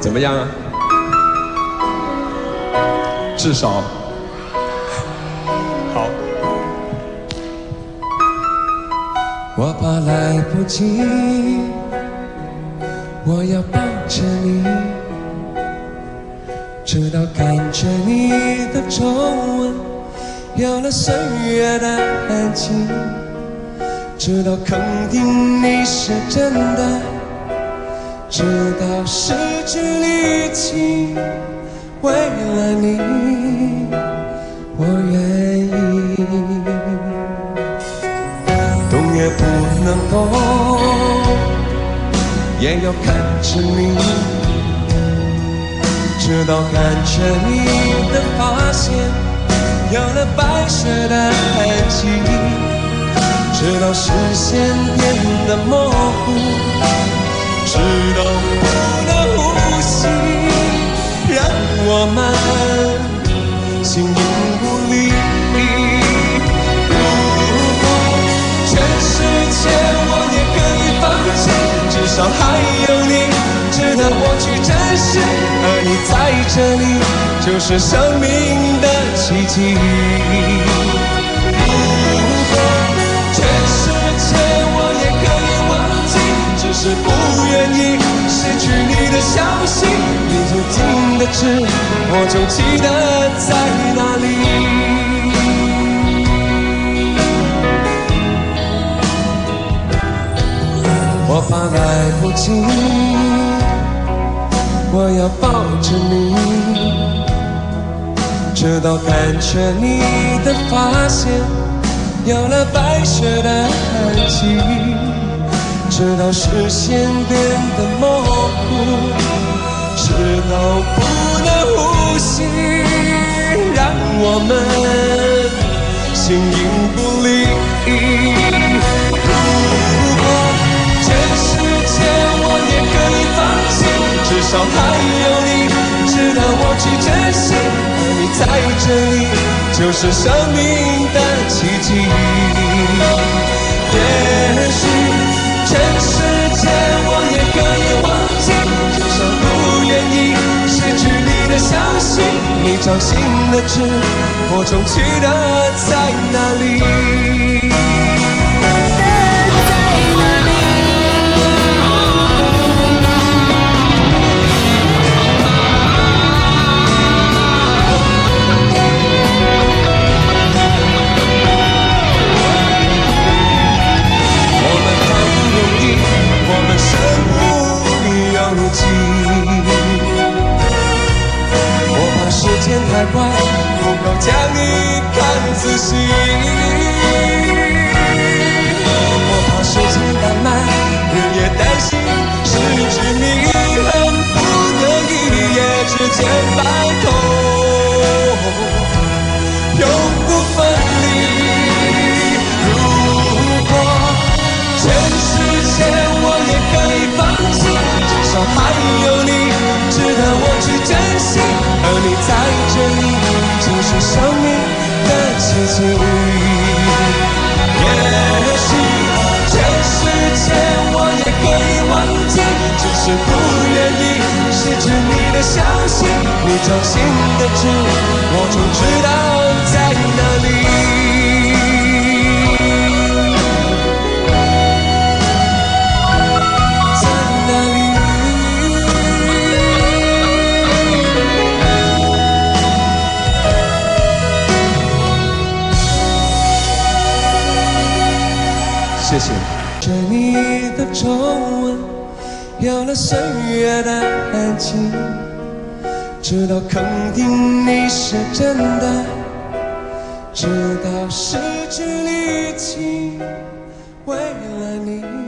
怎么样啊？至少好。我怕来不及，我要抱着你，直到看着你的皱纹有了岁月的痕迹，直到肯定你是真的，直到失去力气，为了你我愿意，动也不能动，也要看着你，直到看着你的发线有了白雪的痕迹，直到视线变得模糊，直到不能呼吸，让我们形影不离。如果全世界我也可以放弃，至少还有你值得我去珍惜，而你在这里就是生命的奇迹。如果全世界我也可以忘记，只是不愿意失去你的消息，你就近的知我总记得在哪里。我怕来不及，我要抱着你，直到看着你的发线有了白雪的痕迹，直到视线变得模糊，直到不能呼吸，让我们形影不离。如果全世界我也可以放弃，至少还有你值得我去珍惜，而你在这里就是生命的奇迹。也许全世界我也可以忘记，至少不愿意失去你的消息，你掌心的痣我总记得在哪里。生无有尽，我怕时间太快，不够将你看仔细。我怕时间太慢，日夜担心失去你，恨不得一夜之间白头，永不分离。如果全世界我也可以放弃，至少还有你值得我去珍惜，而你在这里就是生命的奇迹。也许全世界我也可以忘记，只是不愿意失去你的消息，你掌心的痣我总知道在哪里。谢谢。着你的皱纹有了岁月的痕迹，直到肯定你是真的，直到失去力气，为了你。